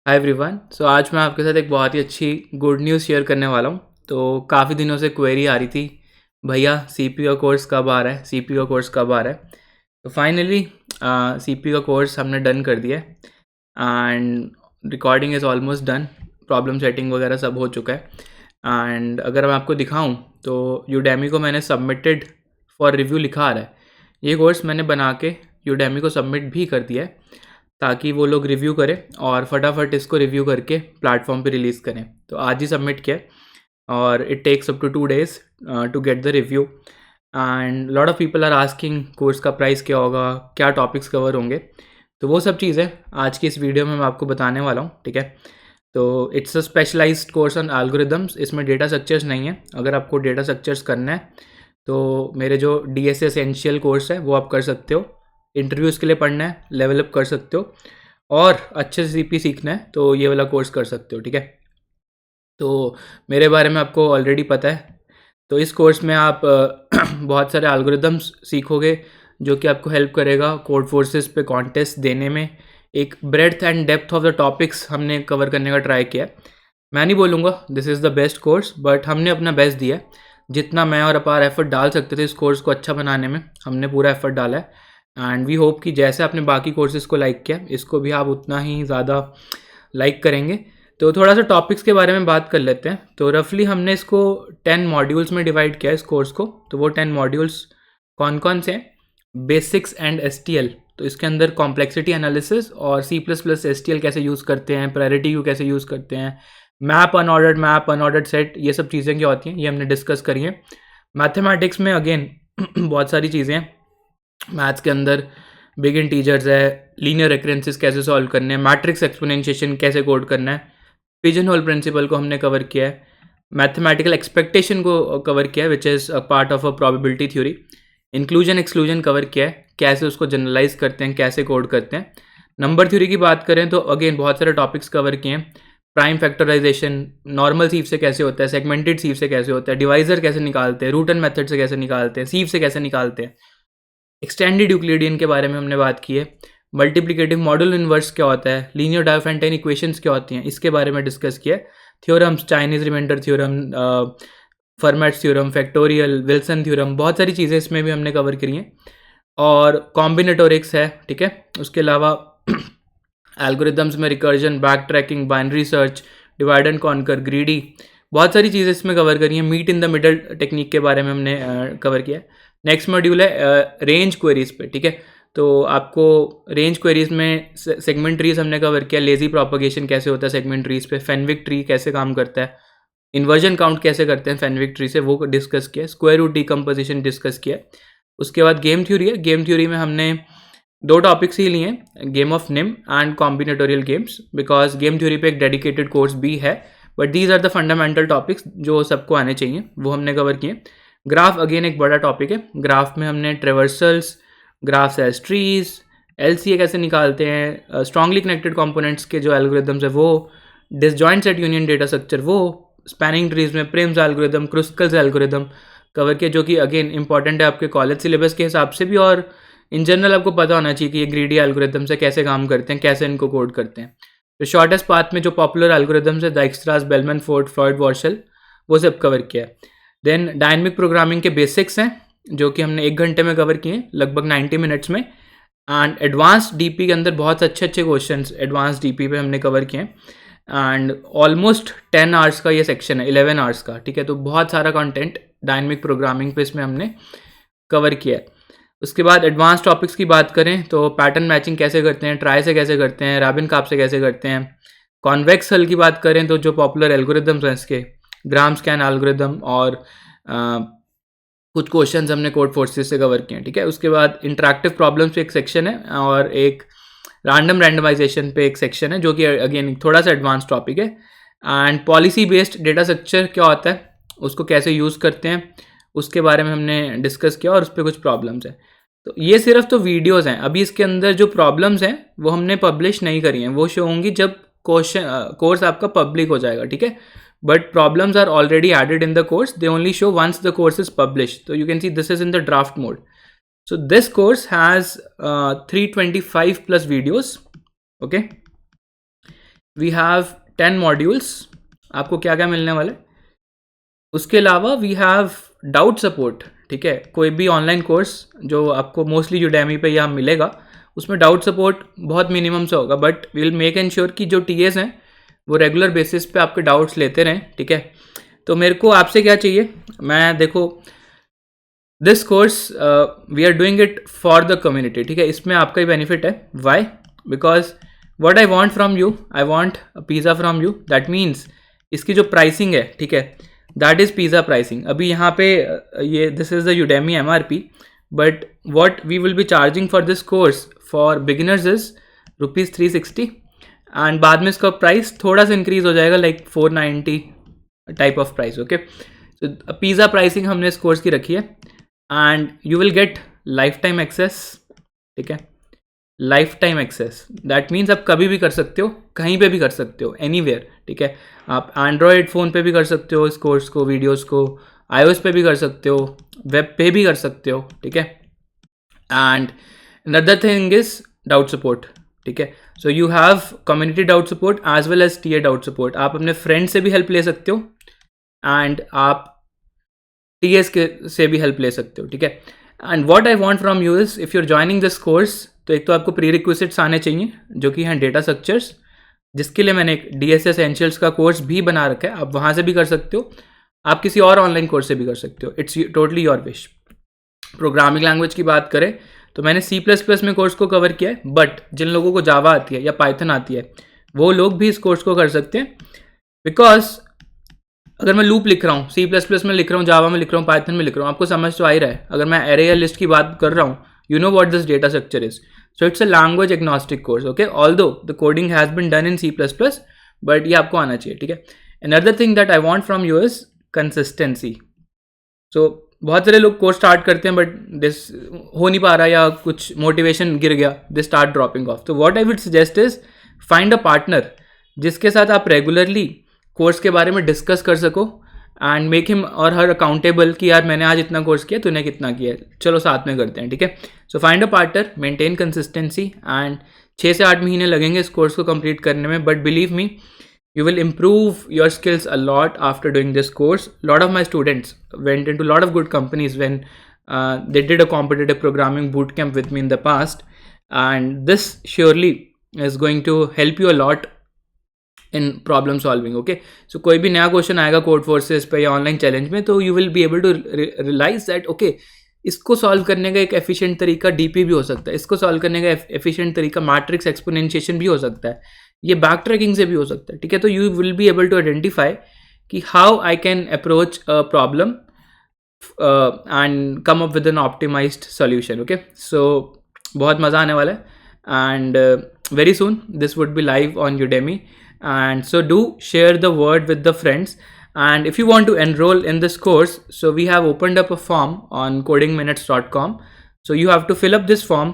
Hi everyone. सो आज मैं आपके साथ एक बहुत ही अच्छी गुड न्यूज़ शेयर करने वाला हूँ। तो काफ़ी दिनों से क्वेरी आ रही थी, भैया सीपीयू का कोर्स कब आ रहा है, सीपीयू का कोर्स कब आ रहा है। तो फाइनली सीपीयू का कोर्स हमने डन कर दिया है and recording is almost done. Problem setting वगैरह सब हो चुका है। एंड अगर मैं आपको दिखाऊं तो यूडेमी को मैंने सबमिटेड फॉर रिव्यू लिखा आ रहा है। ये कोर्स मैंने बना के यूडेमी को सबमिट भी कर दिया है ताकि वो लोग रिव्यू करें और फटाफट इसको रिव्यू करके प्लेटफॉर्म पे रिलीज़ करें। तो आज ही सबमिट किया है और it takes up to 2 days to get the review. And lot of people are asking course का प्राइस क्या होगा, क्या टॉपिक्स कवर होंगे। तो वो सब चीज़ें आज की इस वीडियो में मैं आपको बताने वाला हूँ, ठीक है। तो it's a specialised course on algorithms. इसमें डेटा स्ट्रक्चर्स नहीं है। अगर आपको डेटा स्ट्रक्चर्स करना है तो मेरे जो DSA एसेंशियल कोर्स है वो आप कर सकते हो। इंटरव्यूज़ के लिए पढ़ना है, लेवल अप कर सकते हो और अच्छे से सीपी सीखना है तो ये वाला कोर्स कर सकते हो, ठीक है। तो मेरे बारे में आपको ऑलरेडी पता है। तो इस कोर्स में आप बहुत सारे एल्गोरिदम्स सीखोगे जो कि आपको हेल्प करेगा कोड फोर्सेस पे कॉन्टेस्ट देने में। एक breadth and depth of the topics हमने कवर करने का ट्राई किया है। मैं नहीं बोलूँगा this is the best course, but हमने अपना बेस्ट दिया है। जितना मैं और अपार एफर्ट डाल सकते थे इस कोर्स को अच्छा बनाने में, हमने पूरा एफर्ट डाला है। एंड वी होप कि जैसे आपने बाकी कोर्सेज़ को लाइक किया, इसको भी आप उतना ही ज़्यादा लाइक करेंगे। तो थोड़ा सा टॉपिक्स के बारे में बात कर लेते हैं। तो रफली हमने इसको 10 मॉड्यूल्स में डिवाइड किया इस कोर्स को। तो वो 10 मॉड्यूल्स कौन कौन से हैं? Basics and STL। तो इसके अंदर कॉम्प्लेक्सिटी एनालिसिस और C++ STL कैसे यूज़ करते हैं, प्रायोरिटी क्यू कैसे यूज़ करते हैं, मैप अनऑर्डर्ड सेट, ये सब चीज़ें क्या होती हैं ये हमने डिस्कस करी है। मैथमेटिक्स में अगेन बहुत सारी चीज़ें हैं। मैथ्स के अंदर बिग इंटीजर्स है, लीनियर रेकरेंसेस कैसे सॉल्व करने हैं, मैट्रिक्स एक्सपोनेंशिएशन कैसे कोड करना है, पिजन होल प्रिंसिपल को हमने कवर किया है, मैथमेटिकल एक्सपेक्टेशन को कवर किया है which is a part of a probability theory, inclusion exclusion cover किया है, कैसे उसको जनरलाइज करते हैं, कैसे कोड करते हैं। नंबर थ्योरी की बात करें तो अगेन बहुत सारे टॉपिक्स कवर किए हैं। प्राइम फैक्टराइजेशन, नॉर्मल सीव से कैसे होता है, सेगमेंटेड सीव से कैसे होता है, डिवाइजर कैसे निकालते हैं, रूट एंड मेथड से कैसे निकालते हैं, सीव से कैसे निकालते हैं। एक्सटेंडेड यूक्लिडियन के बारे में हमने बात की है। मल्टीप्लिकेटिव मॉडल इनवर्स क्या होता है, लीनियर डायोफेंटाइन इक्वेशंस क्या होती हैं, इसके बारे में डिस्कस किया है। Theorems, Chinese remainder theorem, Fermat theorem, factorial, Wilson theorem, बहुत सारी चीज़ें इसमें भी हमने कवर करी हैं। और कॉम्बिनेटोरिक्स है, ठीक है। उसके अलावा एल्गोरिदम्स में recursion, backtracking, binary search, divide and conquer, greedy, बहुत सारी चीज़ें इसमें कवर करी हैं। Meet in the middle technique के बारे में हमने कवर किया है। नेक्स्ट मॉड्यूल है रेंज क्वेरीज पे, ठीक है। तो आपको रेंज क्वेरीज में सेगमेंट ट्रीज हमने कवर किया, लेजी प्रोपगेशन कैसे होता है सेगमेंट ट्रीज पे, फेनविक ट्री कैसे काम करता है, इन्वर्जन काउंट कैसे करते हैं फेनविक ट्री से, वो डिस्कस किया, स्क्वायर रूट डिकम्पोजिशन डिस्कस किया। उसके बाद गेम थ्योरी है। गेम थ्योरी में हमने 2 टॉपिक्स ही लिए हैं, game of Nim and combinatorial games, because game theory पे एक डेडिकेटेड कोर्स भी है, but these are the fundamental topics जो सबको आने चाहिए, वो हमने कवर किए। ग्राफ अगेन एक बड़ा टॉपिक है। ग्राफ में हमने traversals, graphs as trees, LCA कैसे निकालते हैं, स्ट्रांगली कनेक्टेड कंपोनेंट्स के जो एल्गोरिदम्स है वो, disjoint set union data structure वो, स्पैनिंग ट्रीज में Prim's algorithm, Kruskal's algorithm cover किया, जो कि अगेन इंपॉर्टेंट है आपके कॉलेज सिलेबस के हिसाब से भी, और इन जनरल आपको पता होना चाहिए कि ये ग्रीडी एल्गोरिदम से कैसे काम करते हैं, कैसे इनको कोड करते हैं। तो शॉर्टेस्ट पाथ में जो पॉपुलर एल्गोरिदम्स है, डाइक्स्ट्रास, बेलमैन फोर्ड, फ्रॉइड, वॉर्शल, वो सब कवर किया है। देन डायनेमिक प्रोग्रामिंग के बेसिक्स हैं जो कि हमने 1 घंटे में कवर किए, लगभग 90 मिनट्स में। एंड एडवांस DP के अंदर बहुत अच्छे अच्छे क्वेश्चन एडवांस DP पे हमने कवर किए। एंड ऑलमोस्ट 10 आवर्स का ये सेक्शन है, 11 आवर्स का, ठीक है। तो बहुत सारा कंटेंट डायनेमिक प्रोग्रामिंग पे इसमें हमने कवर किया है। उसके बाद एडवांस टॉपिक्स की बात करें तो पैटर्न मैचिंग कैसे करते हैं, ट्राई से कैसे करते हैं, राबिन काप से कैसे करते हैं। कॉन्वेक्स हल की बात करें तो जो पॉपुलर एल्गोरिदम्स हैं इसके, ग्राम स्कैन एल्गोरिदम, और कुछ क्वेश्चंस हमने कोड फोर्सेस से कवर किए हैं, ठीक है। उसके बाद इंटरैक्टिव प्रॉब्लम्स पे एक सेक्शन है और एक रैंडमाइजेशन पे एक सेक्शन है जो कि अगेन थोड़ा सा एडवांस टॉपिक है। And policy based data structure क्या होता है, उसको कैसे यूज़ करते हैं, उसके बारे में हमने डिस्कस किया और उस पर कुछ प्रॉब्लम्स हैं। तो ये सिर्फ तो वीडियोज़ हैं, अभी इसके अंदर जो प्रॉब्लम्स हैं वो हमने पब्लिश नहीं करी हैं, वो शो होंगी जब कोर्स आपका पब्लिक हो जाएगा, ठीक है। But problems are already added in the course. They only show once the course is published. So you can see this is in the draft mode. So this course has 325 plus videos. Okay. We have 10 modules. आपको क्या क्या मिलने वाला है? उसके अलावा we have doubt support, ठीक है। कोई भी ऑनलाइन कोर्स जो आपको मोस्टली यूडेमी पे या मिलेगा, उसमें डाउट सपोर्ट बहुत मिनिमम से होगा, but we will make ensure कि जो टीएस हैं वो रेगुलर बेसिस पे आपके डाउट्स लेते रहें, ठीक है। तो मेरे को आपसे क्या चाहिए, मैं देखो this course we are doing it for the community, ठीक है। इसमें आपका ही बेनिफिट है। Why? Because what I want from you, I want pizza from you. That means इसकी जो प्राइसिंग है, ठीक है, दैट इज़ पिज़्ज़ा प्राइसिंग। अभी यहाँ पे ये this is the Udemy MRP, but what we will be charging for this course for beginners is ₹360, and बाद में इसका प्राइस थोड़ा सा इंक्रीज हो जाएगा, like 490 type of price, okay. तो पिज़्ज़ा प्राइसिंग हमने इस कोर्स की रखी है, and you will get lifetime access, ठीक है। Lifetime access that means आप कभी भी कर सकते हो, कहीं पे भी कर सकते हो, एनीवेयर, ठीक है। आप एंड्रॉयड फ़ोन पे भी कर सकते हो इस कोर्स को, वीडियोस को, iOS पे भी कर सकते हो, वेब पे भी कर सकते हो, ठीक है। And another thing is doubt support, ठीक है। So you have community doubt support as well as TA doubt support. आप अपने फ्रेंड से भी हेल्प ले सकते हो, एंड आप टीएस के से भी हेल्प ले सकते हो, ठीक है। And what I want from you is, if you are joining this course, तो एक तो आपको प्री रिक्विजिट्स आने चाहिए जो कि हैं डेटा स्ट्रक्चर्स, जिसके लिए मैंने एक DSA एसेंशियल्स का कोर्स भी बना रखा है। आप वहाँ से भी कर सकते हो, आप किसी और ऑनलाइन कोर्स से भी कर सकते हो, it's totally your wish. Programming language की बात करें तो मैंने C++ में कोर्स को कवर किया है, बट जिन लोगों को जावा आती है या पाइथन आती है वो लोग भी इस कोर्स को कर सकते हैं। बिकॉज अगर मैं लूप लिख रहा हूँ, C++ में लिख रहा हूँ, जावा में लिख रहा हूँ, पाइथन में लिख रहा हूँ, आपको समझ तो आ ही रहा है। अगर मैं एरे या लिस्ट की बात कर रहा हूँ, you know what this data structure is. So it's a language agnostic course, okay. Although the coding has been done in C++, but ये आपको आना चाहिए, ठीक है। Another thing that I want from you is consistency. So बहुत सारे लोग course start करते हैं, बट दिस हो नहीं पा रहा, या कुछ मोटिवेशन गिर गया, दे स्टार्ट ड्रॉपिंग ऑफ। तो what I would suggest is find a partner जिसके साथ आप रेगुलरली कोर्स के बारे में डिस्कस कर सको, एंड मेक हिम और हर अकाउंटेबल कि यार मैंने आज इतना कोर्स किया, तूने कितना किया, चलो साथ में करते हैं, ठीक है। So find a partner, maintain consistency, and 6 से 8 महीने लगेंगे इस कोर्स को कंप्लीट करने में, but believe me you will improve your skills a lot after doing this course. Lot of my students went into a lot of good companies when they did a competitive programming bootcamp with me in the past, and this surely is going to help you a lot in problem solving, okay. So कोई भी नया question आएगा code forces पे या online challenge में, तो you will be able to realize that okay, इसको solve करने का एक एफिशिएंट तरीका DP भी हो सकता है, इसको सॉल्व करने का एफिशिएंट तरीका मैट्रिक्स एक्सपोनेंशिएशन भी हो सकता है, ये बैक ट्रैकिंग से भी हो सकता है, ठीक है। तो you will be able to identify कि how I can approach a problem and come up with an optimized solution, okay. So बहुत मज़ा आने वाला है, and very soon this would be live on Udemy, and so do share the word with the friends. And if you want to enroll in this course, so we have opened up a form on codingminutes.com. So you have to fill up this form,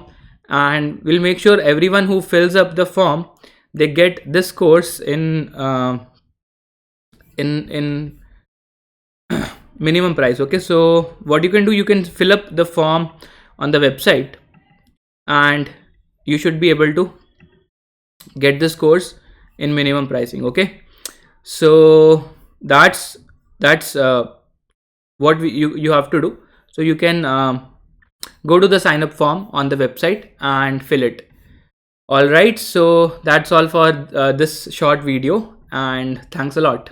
and we'll make sure everyone who fills up the form, they get this course in minimum price, okay. So what you can do, you can fill up the form on the website, and you should be able to get this course in minimum pricing, okay. So that's what you have to do. So you can go to the sign up form on the website and fill it. All right, so that's all for this short video, and thanks a lot.